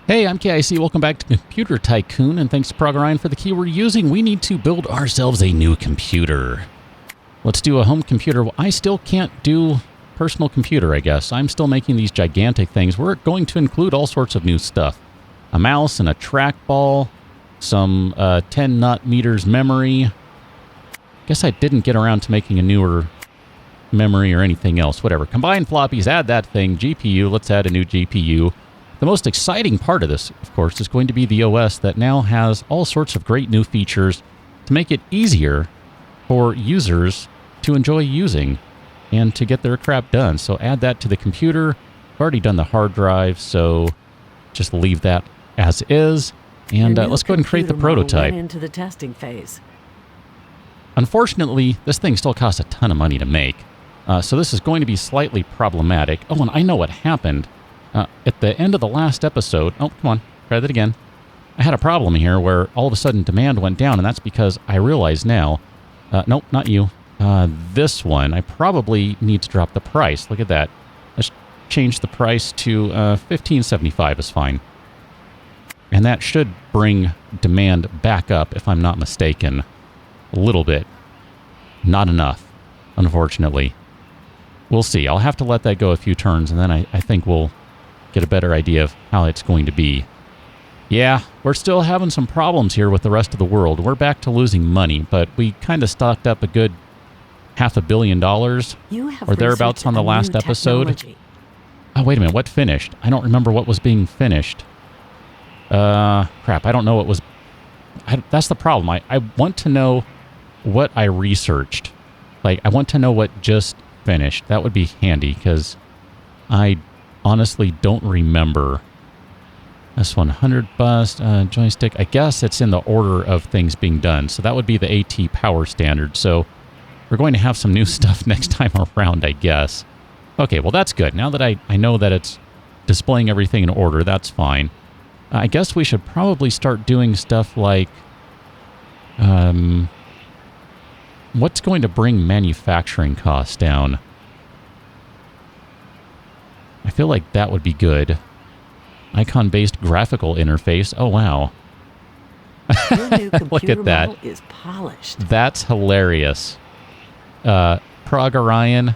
Hey, I'm KIC. Welcome back to Computer Tycoon, and thanks to Progorion for the key we're using. We need to build ourselves a new computer. Let's do a home computer. Well, I still can't do personal computer, I guess. I'm still making these gigantic things. We're going to include all sorts of new stuff. A mouse and a trackball, some 10 nut meters memory. Guess I didn't get around to making a newer memory or anything else. Whatever. Combine floppies, add that thing. GPU, let's add a new GPU. The most exciting part of this, of course, is going to be the OS that now has all sorts of great new features to make it easier for users to enjoy using and to get their crap done. So add that to the computer. I've already done the hard drive, so just leave that as is. And let's go ahead and create the prototype. Into the testing phase. Unfortunately, this thing still costs a ton of money to make. So this is going to be slightly problematic. Oh, and I know what happened. At the end of the last episode, oh, come on, try that again. I had a problem here where all of a sudden demand went down, and that's because I realize now, nope, not you, this one, I probably need to drop the price. Look at that. Let's change the price to $15.75 is fine. And that should bring demand back up, if I'm not mistaken. A little bit. Not enough, unfortunately. We'll see. I'll have to let that go a few turns, and then I think we'll get a better idea of how it's going to be. Yeah, we're still having some problems here with the rest of the world. We're back to losing money, but we kind of stocked up a good $500 million or thereabouts on the last episode. Oh, wait a minute. What finished? I don't remember what was being finished. Crap. I don't know what was... that's the problem. I want to know what I researched. Like, I want to know what just finished. That would be handy, because I honestly don't remember. S100 bus, joystick. I guess it's in the order of things being done. So that would be the AT power standard. So we're going to have some new stuff next time around, I guess. Okay, well, that's good. Now that I know that it's displaying everything in order, that's fine. I guess we should probably start doing stuff like... what's going to bring manufacturing costs down? I feel like that would be good. Icon-based graphical interface. Oh, wow. Your new Look at that. Model is polished. That's hilarious. Progorion,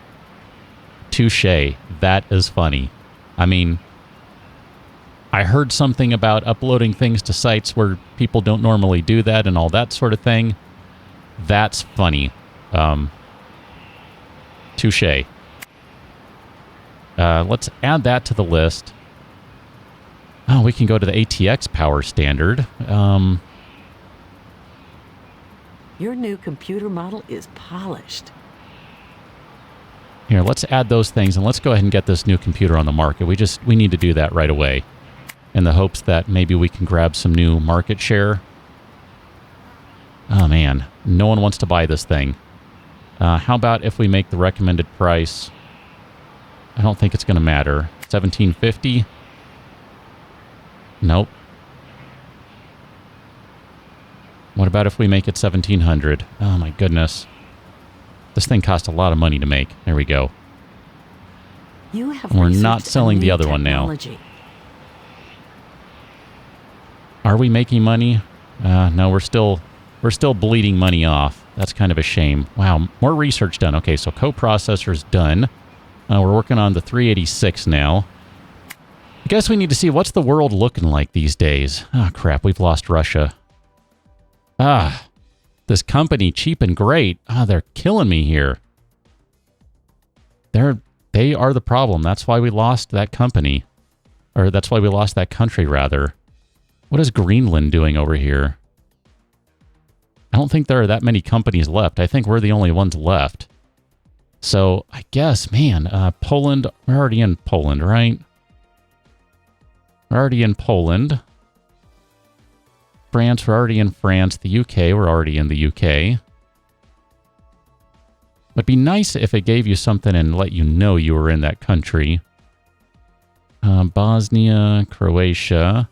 touche. That is funny. I mean, I heard something about uploading things to sites where people don't normally do that and all that sort of thing. That's funny. Touche. Let's add that to the list. Oh, we can go to the ATX power standard. Your new computer model is polished. Here, let's add those things, and let's go ahead and get this new computer on the market. We need to do that right away, in the hopes that maybe we can grab some new market share. Oh, man. No one wants to buy this thing. How about if we make the recommended price... I don't think it's going to matter. $17.50? Nope. What about if we make it $1,700? Oh my goodness. This thing cost a lot of money to make. There we go. We're not selling the other one now. Are we making money? No, we're still bleeding money off. That's kind of a shame. Wow, more research done. Okay, so coprocessor's done. We're working on the 386 now. I guess we need to see what's the world looking like these days. Ah, oh, crap, we've lost Russia. Ah, this company, Cheap and Great. Ah, they're killing me here. They are the problem. That's why we lost that company. Or that's why we lost that country, rather. What is Greenland doing over here? I don't think there are that many companies left. I think we're the only ones left. So, I guess, man, Poland, we're already in Poland, right? We're already in Poland. France, we're already in France. The UK, we're already in the UK. It'd be nice if it gave you something and let you know you were in that country. Bosnia, Croatia.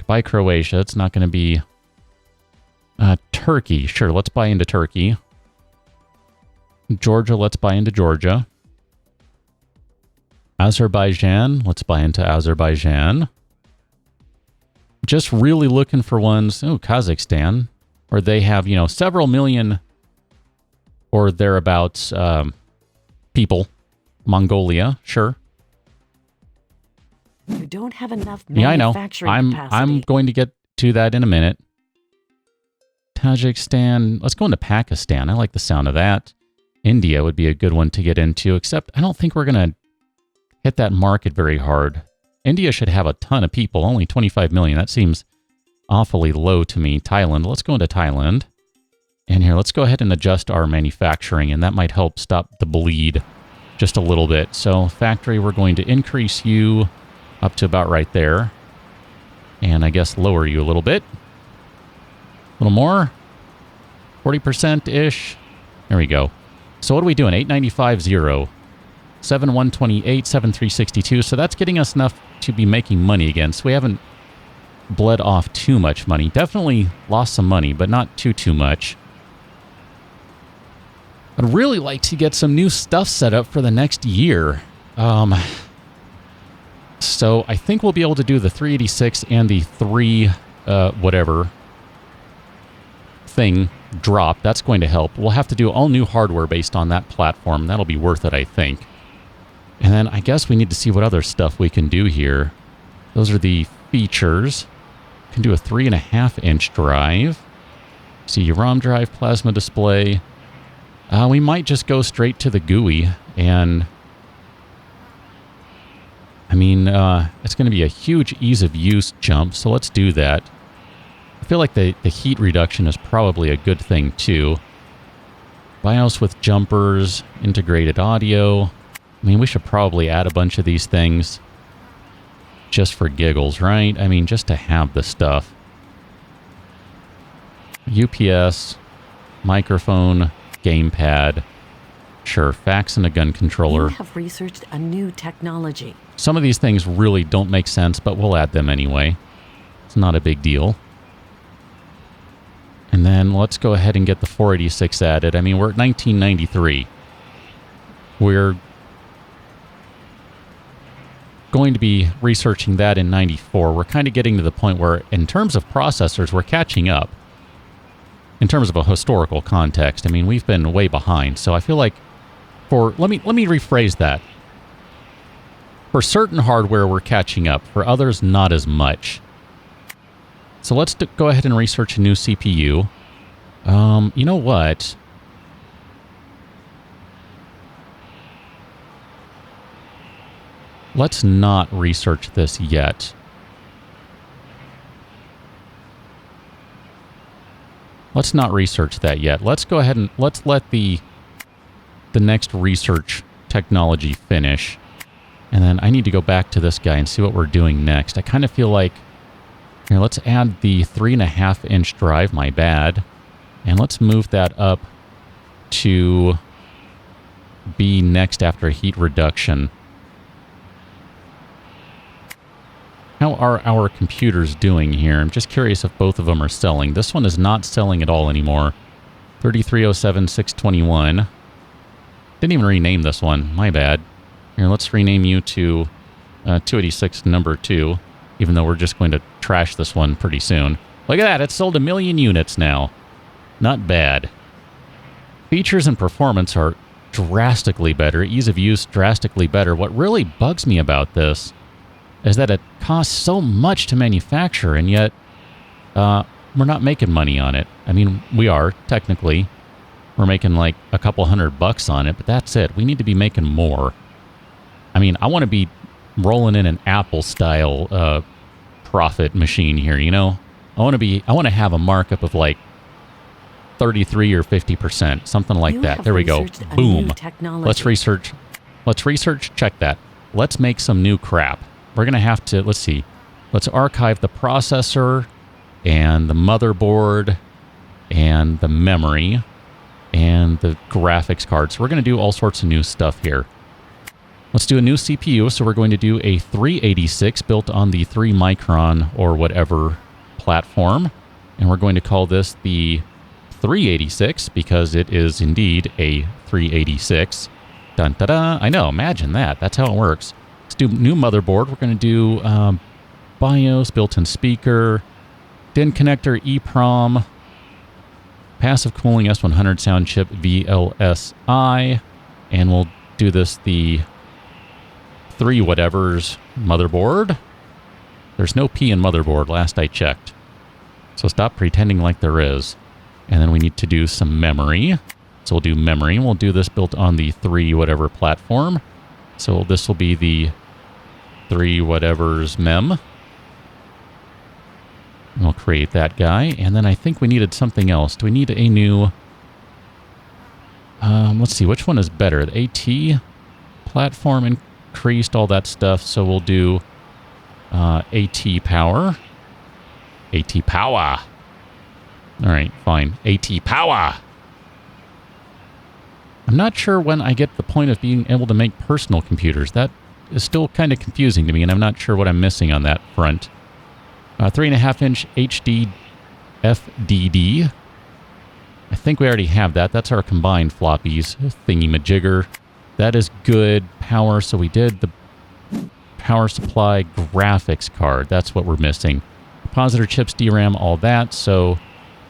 Buy Croatia, it's not going to be... Turkey, sure, let's buy into Turkey. Georgia, let's buy into Georgia. Azerbaijan, let's buy into Azerbaijan. just really looking for ones, Kazakhstan, where they have, several million or thereabouts people. Mongolia, sure. You don't have enough Yeah, I know. manufacturing capacity. I'm going to get to that in a minute. Tajikistan. Let's go into Pakistan. I like the sound of that. India would be a good one to get into, except I don't think we're going to hit that market very hard. India should have a ton of people, only 25 million. That seems awfully low to me. Thailand. Let's go into Thailand. And here, let's go ahead and adjust our manufacturing, and that might help stop the bleed just a little bit. So factory, we're going to increase you up to about right there. And I guess lower you a little bit. A little more. 40%-ish. There we go. So what are we doing? 895.0. 7128, 7362. So that's getting us enough to be making money again. So we haven't bled off too much money. Definitely lost some money, but not too much. I'd really like to get some new stuff set up for the next year. So I think we'll be able to do the 386 and the 3 whatever thing drop. That's going to help. We'll have to do all new hardware based on that platform. That'll be worth it, I think. And then I guess we need to see what other stuff we can do here. Those are the features. Can do a 3.5-inch drive. See, ROM drive, plasma display. We might just go straight to the GUI, and I mean, it's going to be a huge ease of use jump, so let's do that. I feel like the heat reduction is probably a good thing too. BIOS with jumpers, integrated audio. I mean, we should probably add a bunch of these things just for giggles, right? I mean, just to have the stuff. UPS, microphone, gamepad, sure, fax and a gun controller. You have researched a new technology. Some of these things really don't make sense, but we'll add them anyway. It's not a big deal. And then let's go ahead and get the 486 added. I mean, we're at 1993. We're going to be researching that in 94. We're kind of getting to the point where, in terms of processors, we're catching up. In terms of a historical context, I mean, we've been way behind. So I feel like let me rephrase that. For certain hardware, we're catching up. For others, not as much. So let's go ahead and research a new CPU. You know what? Let's not research this yet. Let's not research that yet. Let's go ahead and let's let the next research technology finish. And then I need to go back to this guy and see what we're doing next. I kind of feel like, here, let's add the 3.5-inch drive, my bad. And let's move that up to be next after heat reduction. How are our computers doing here? I'm just curious if both of them are selling. This one is not selling at all anymore. 3307, 621. Didn't even rename this one. My bad. Here, let's rename you to 286 number 2, even though we're just going to trash this one pretty soon. Look at that. It's sold 1 million units now. Not bad. Features and performance are drastically better. Ease of use drastically better. What really bugs me about this is that it costs so much to manufacture, and yet we're not making money on it. I mean, we are, technically. We're making like a couple $100 on it, but that's it. We need to be making more. I mean, I want to be rolling in an Apple-style profit machine here, you know? I want to have a markup of like 33 or 50%, something like that. There we go. Boom. Let's research, check that. Let's make some new crap. We're going to have to, let's see. Let's archive the processor and the motherboard and the memory and the graphics card. So we're going to do all sorts of new stuff here. Let's do a new CPU. So we're going to do a 386 built on the 3 micron or whatever platform. And we're going to call this the 386 because it is indeed a 386. Dun da da. I know, imagine that. That's how it works. Let's do new motherboard. We're going to do BIOS, built-in speaker, DIN connector, EEPROM, passive cooling S100 sound chip VLSI, and we'll do this the 3 whatevers motherboard. There's no P in motherboard, last I checked. So stop pretending like there is. And then we need to do some memory. So we'll do memory, and we'll do this built on the 3 whatever platform. So this will be the 3 whatevers mem. And we'll create that guy. And then I think we needed something else. Do we need a new... let's see, which one is better? The AT platform increased all that stuff, so we'll do AT power. AT power. All right, fine. AT power. I'm not sure when I get the point of being able to make personal computers. That is still kind of confusing to me, and I'm not sure what I'm missing on that front. 3.5-inch HD FDD. I think we already have that. That's our combined floppies thingy-majigger. That is good power. So we did the power supply graphics card. That's what we're missing. Compositor chips, DRAM, all that. So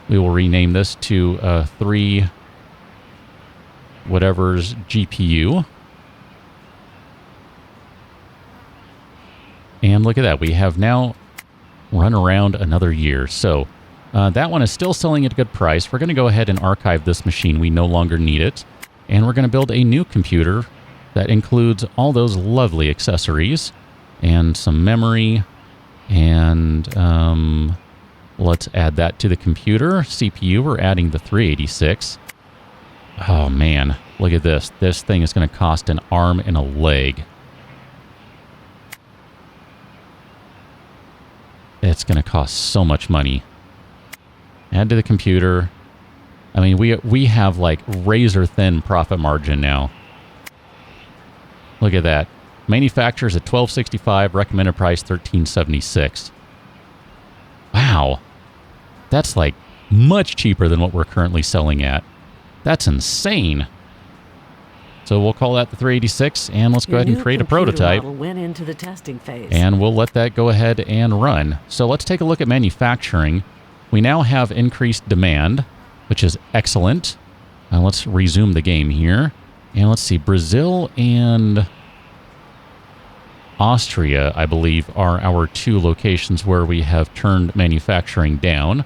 we will rename this to 3 whatever's GPU. And look at that. We have now run around another year. So that one is still selling at a good price. We're going to go ahead and archive this machine. We no longer need it. And we're going to build a new computer that includes all those lovely accessories and some memory. And let's add that to the computer. CPU, we're adding the 386. Oh, man. Look at this. This thing is going to cost an arm and a leg. It's going to cost so much money. Add to the computer. I mean, we have like razor thin profit margin now. Look at that. Manufacturers at $12.65, recommended price $13.76. Wow. That's like much cheaper than what we're currently selling at. That's insane. So we'll call that the 386, and let's go ahead and create a prototype. Went into the testing phase. And we'll let that go ahead and run. So let's take a look at manufacturing. We now have increased demand, which is excellent. Let's resume the game here. And let's see, Brazil and Austria, I believe, are our 2 locations where we have turned manufacturing down.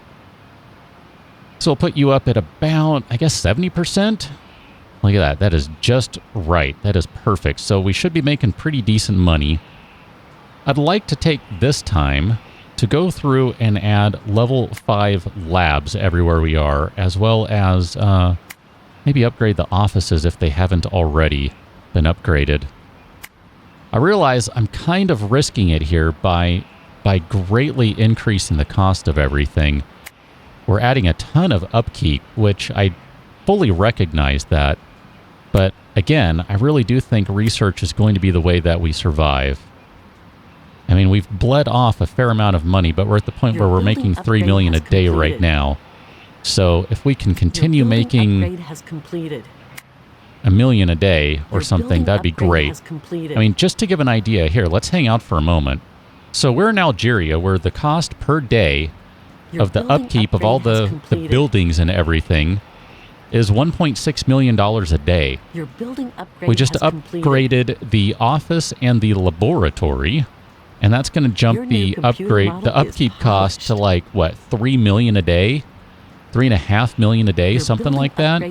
So we'll put you up at about, I guess, 70%. Look at that. That is just right. That is perfect. So we should be making pretty decent money. I'd like to take this time to go through and add level 5 labs everywhere we are, as well as maybe upgrade the offices if they haven't already been upgraded. I realize I'm kind of risking it here by greatly increasing the cost of everything. We're adding a ton of upkeep, which I fully recognize that. But again, I really do think research is going to be the way that we survive. I mean, we've bled off a fair amount of money, but we're at the point where we're making $3 million a day right now. So if we can continue making $1 million a day or something, that'd be great. I mean, just to give an idea, here, let's hang out for a moment. So we're in Algeria, where the cost per day of the upkeep of all the buildings and everything is $1.6 million a day. We just upgraded the office and the laboratory, and that's going to jump the upkeep cost to like, what, $3 million a day? $3.5 million a day, something like that? I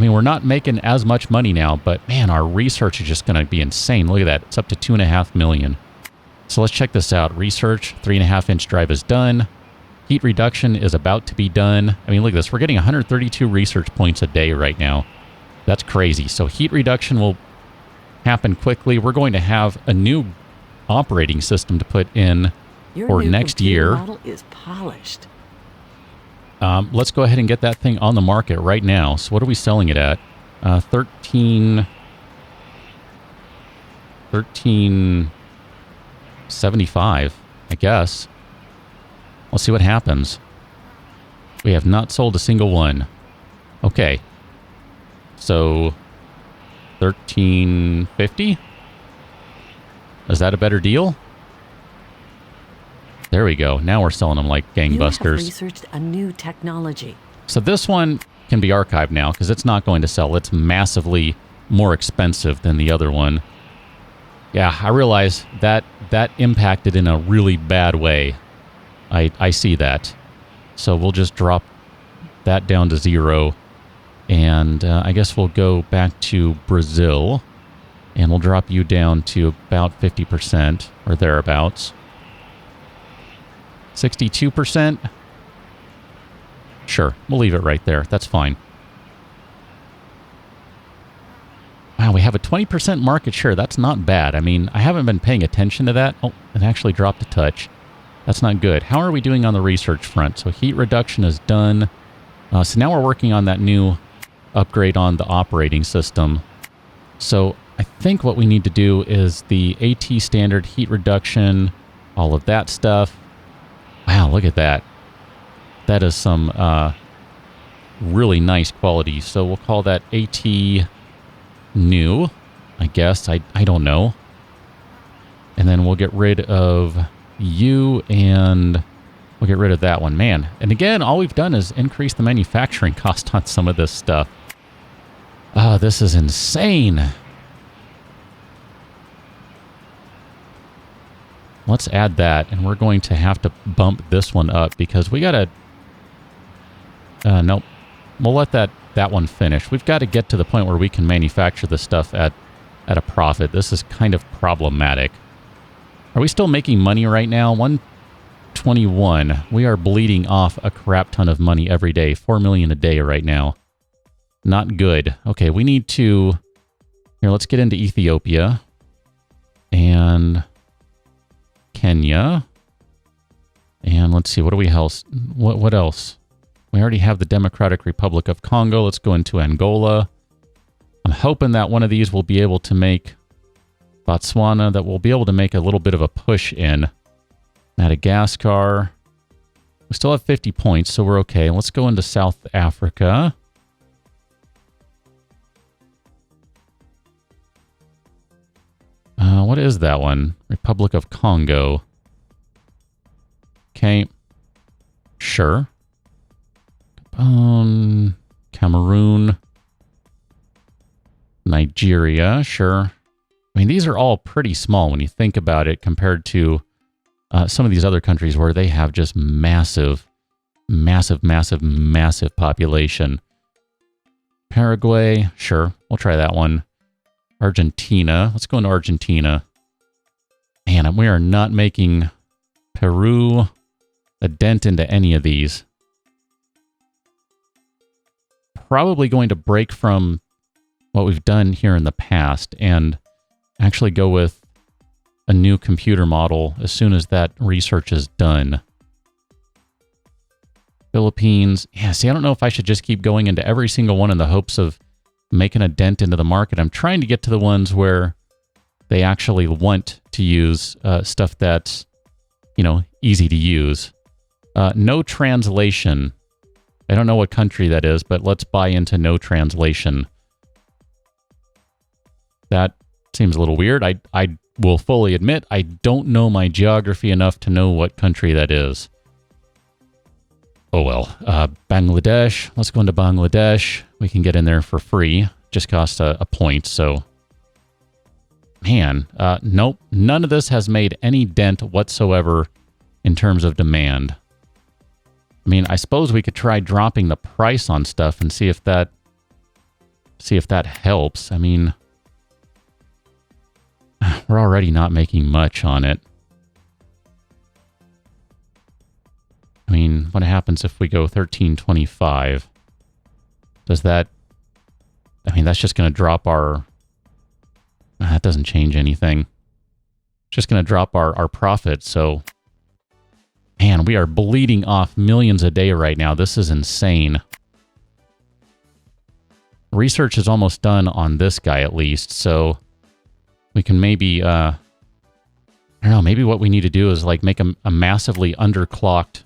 mean, we're not making as much money now, but man, our research is just going to be insane. Look at that. It's up to $2.5 million. So let's check this out. Research, 3.5-inch drive is done. Heat reduction is about to be done. I mean, look at this. We're getting 132 research points a day right now. That's crazy. So heat reduction will happen quickly. We're going to have a new operating system to put in for next year. Your model is polished. Let's go ahead and get that thing on the market right now. So what are we selling it at? $13.75, I guess. Let's see what happens. We have not sold a single one. Okay. So $13.50? Is that a better deal? There we go. Now we're selling them like You have gangbusters. researched a new technology. So this one can be archived now because it's not going to sell. It's massively more expensive than the other one. Yeah, I realize that impacted in a really bad way. I see that. So we'll just drop that down to 0. And I guess we'll go back to Brazil. And we'll drop you down to about 50% or thereabouts. 62%? Sure, we'll leave it right there. That's fine. Wow, we have a 20% market share. That's not bad. I mean, I haven't been paying attention to that. Oh, it actually dropped a touch. That's not good. How are we doing on the research front? So heat reduction is done. So now we're working on that new upgrade on the operating system. So I think what we need to do is the AT standard heat reduction, all of that stuff. Wow, look at that. That is some really nice quality. So we'll call that AT new, I guess. I don't know. And then we'll get rid of you and we'll get rid of that one. Man, and again, all we've done is increase the manufacturing cost on some of this stuff. This is insane. Let's add that, and we're going to have to bump this one up because we got to... nope. We'll let that one finish. We've got to get to the point where we can manufacture this stuff at a profit. This is kind of problematic. Are we still making money right now? 121. We are bleeding off a crap ton of money every day. 4 million a day right now. Not good. Okay, we need to... Here, let's get into Ethiopia. And... Kenya. And let's see, what do we else? What else? We already have the Democratic Republic of Congo. Let's go into Angola. I'm hoping that one of these will be able to make Botswana, that we'll be able to make a little bit of a push in. Madagascar. We still have 50 points, so we're okay. Let's go into South Africa. What is that one? Republic of Congo. Okay. Sure. Cameroon. Nigeria. Sure. I mean, these are all pretty small when you think about it compared to some of these other countries where they have just massive population. Paraguay. Sure. We'll try that one. Argentina. Let's go into Argentina. Man, we are not making Peru a dent into any of these. Probably going to break from what we've done here in the past and actually go with a new computer model as soon as that research is done. Philippines. Yeah, see, I don't know if I should just keep going into every single one in the hopes of making a dent into the market. I'm trying to get to the ones where they actually want to use stuff that's, easy to use. No translation. I don't know what country that is, but let's buy into no translation. That seems a little weird. I will fully admit I don't know my geography enough to know what country that is. Oh well. Bangladesh. Let's go into Bangladesh. We can get in there for free. Just cost a point, so... Man, nope. None of this has made any dent whatsoever in terms of demand. I mean, I suppose we could try dropping the price on stuff and see if that helps. I mean, we're already not making much on it. I mean, what happens if we go 1325? Does that... I mean, that's just going to drop our... That doesn't change anything. It's just going to drop our profit, so... Man, we are bleeding off millions a day right now. This is insane. Research is almost done on this guy, at least, so... We can maybe, I don't know, maybe what we need to do is, like, make a massively underclocked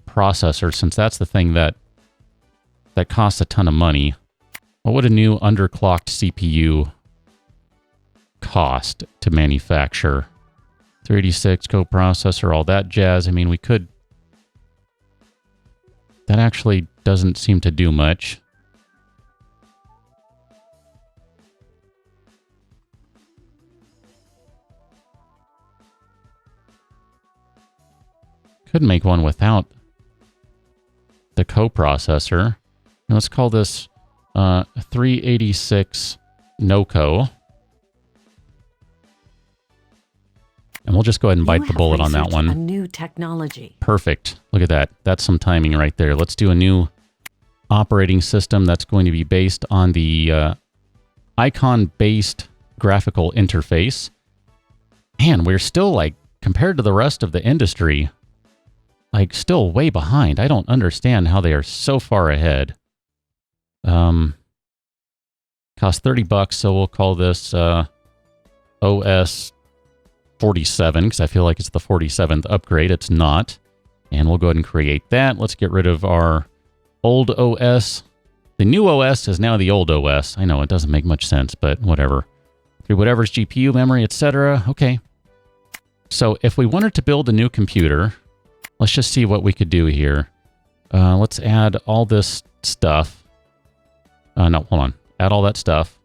processor, since that's the thing that costs a ton of money. What would a new underclocked CPU cost to manufacture? 386 coprocessor, all that jazz. I mean, we could... That actually doesn't seem to do much. Could make one without the coprocessor. Now let's call this 386 NoCo. And we'll just go ahead and bite the bullet on that one. A new technology. Perfect. Look at that. That's some timing right there. Let's do a new operating system that's going to be based on the icon-based graphical interface. Man, we're still, like, compared to the rest of the industry, like, still way behind. I don't understand how they are so far ahead. Cost $30, so we'll call this OS 47, because I feel like it's the 47th upgrade. It's not. And we'll go ahead and create that. Let's get rid of our old OS. The new OS is now the old OS. I know it doesn't make much sense, but whatever. Whatever's GPU, memory, etc. Okay. So if we wanted to build a new computer, let's just see what we could do here. Let's add all this stuff. No, hold on. Add all that stuff.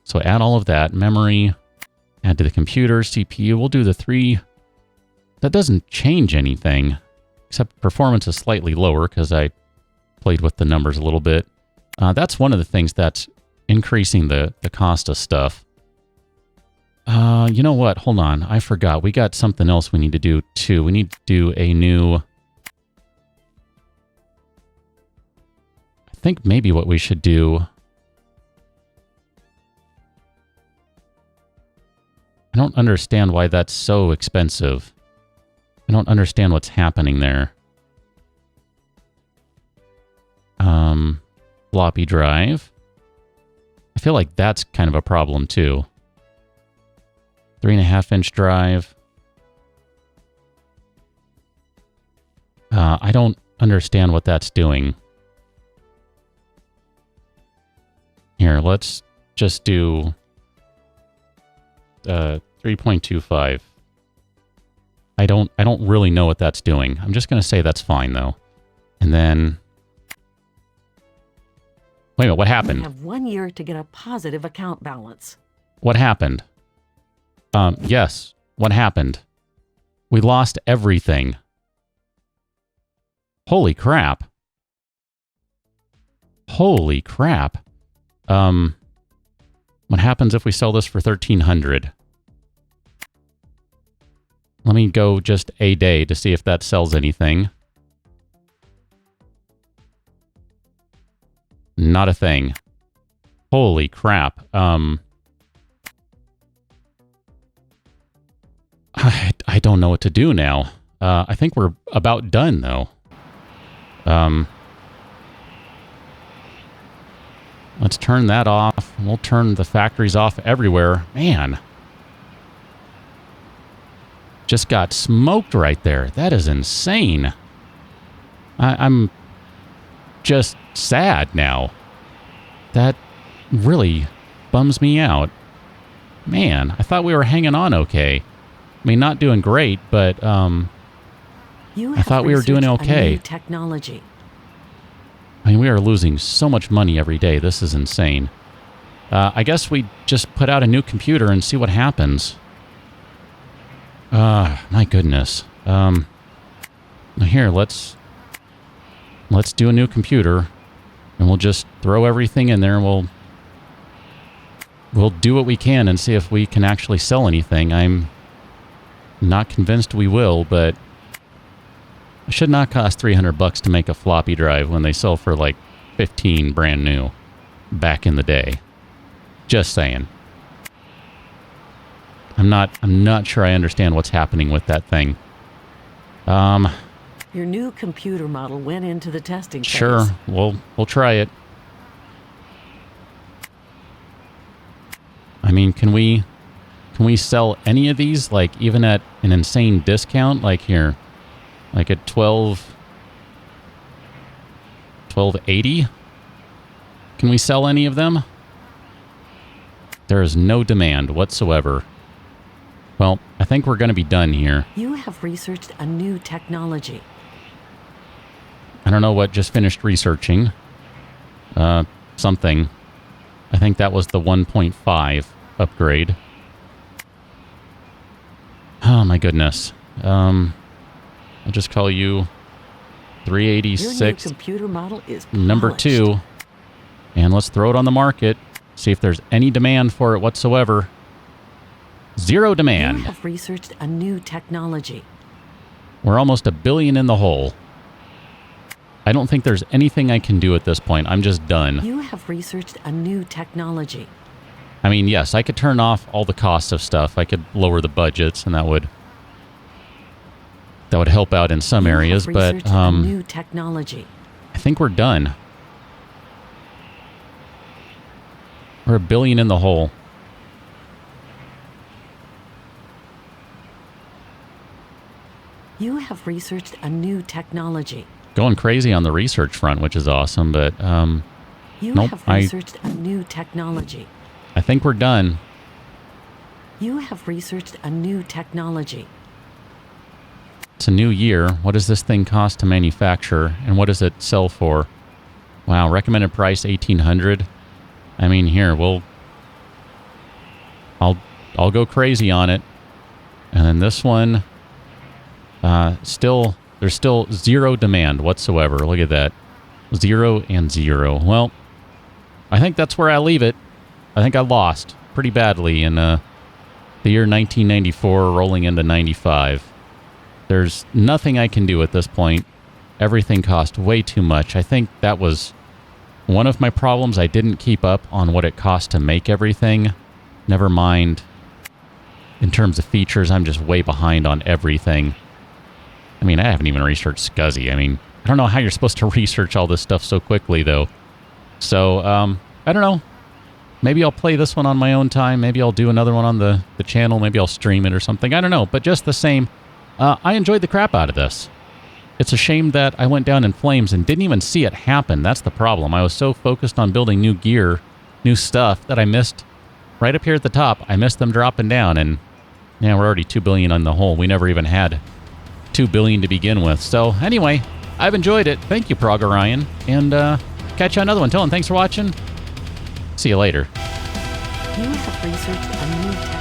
So add all of that. Memory. Add to the computer, CPU. We'll do the 3. That doesn't change anything, except performance is slightly lower because I played with the numbers a little bit. That's one of the things that's increasing the cost of stuff. You know what? Hold on. I forgot. We got something else we need to do too. We need to do a new... I think maybe what we should do... I don't understand why that's so expensive. I don't understand what's happening there. Floppy drive. I feel like that's kind of a problem too. 3.5-inch drive. I don't understand what that's doing. Here, let's just do 3.25. I don't really know what that's doing. I'm just going to say that's fine though. And then wait a minute, what happened? You have 1 year to get a positive account balance. What happened? Yes, what happened? We lost everything. Holy crap. Holy crap. What happens if we sell this for $1,300? Let me go just a day to see if that sells anything. Not a thing. Holy crap. I don't know what to do now. I think we're about done, though. Let's turn that off. We'll turn the factories off everywhere. Man. Just got smoked right there. That is insane. I'm just sad now. That really bums me out. Man, I thought we were hanging on okay. I mean, not doing great, but I thought we were doing okay. A new technology. I mean, we are losing so much money every day. This is insane. I guess we just put out a new computer and see what happens. My goodness. Here, let's do a new computer, and we'll just throw everything in there, and we'll do what we can and see if we can actually sell anything. I'm not convinced we will, but it should not cost $300 to make a floppy drive when they sell for like 15 brand new back in the day. Just saying. I'm not sure I understand what's happening with that thing. Your new computer model went into the testing phase. Sure, we'll try it. I mean, can we sell any of these, like, even at an insane discount? Like here, like at $12.80? Can we sell any of them? There is no demand whatsoever. Well, I think we're going to be done here. You have researched a new technology. I don't know what just finished researching. Something. I think that was the 1.5 upgrade. Oh my goodness. I'll just call you 386. Your new computer model is polished. Number 2. And let's throw it on the market. See if there's any demand for it whatsoever. Zero demand. You have researched a new technology. We're almost $1 billion in the hole. I don't think there's anything I can do at this point. I'm just done. You have researched a new technology. I mean, yes, I could turn off all the costs of stuff. I could lower the budgets, and that would help out in some areas. But a new technology. I think we're done. We're $1 billion in the hole. You have researched a new technology. Going crazy on the research front, which is awesome, but you nope, have researched a new technology. I think we're done. You have researched a new technology. It's a new year. What does this thing cost to manufacture, and what does it sell for? Wow, recommended price $1,800. I mean, here I'll go crazy on it. And then this one, there's still zero demand whatsoever. Look at that. 0 and 0. Well, I think that's where I leave it. I think I lost pretty badly in the year 1994 rolling into 95. There's nothing I can do at this point. Everything cost way too much. I think that was one of my problems. I didn't keep up on what it cost to make everything. Never mind. In terms of features, I'm just way behind on everything. I mean, I haven't even researched SCSI. I mean, I don't know how you're supposed to research all this stuff so quickly, though. So, I don't know. Maybe I'll play this one on my own time. Maybe I'll do another one on the channel. Maybe I'll stream it or something. I don't know. But just the same, I enjoyed the crap out of this. It's a shame that I went down in flames and didn't even see it happen. That's the problem. I was so focused on building new gear, new stuff, that I missed, right up here at the top, I missed them dropping down. And, yeah, we're already $2 billion on the hole. We never even had $2 billion to begin with. So, anyway, I've enjoyed it. Thank you, Progorion. And catch you on another one. Till then, thanks for watching. See you later. You have researched a new technology.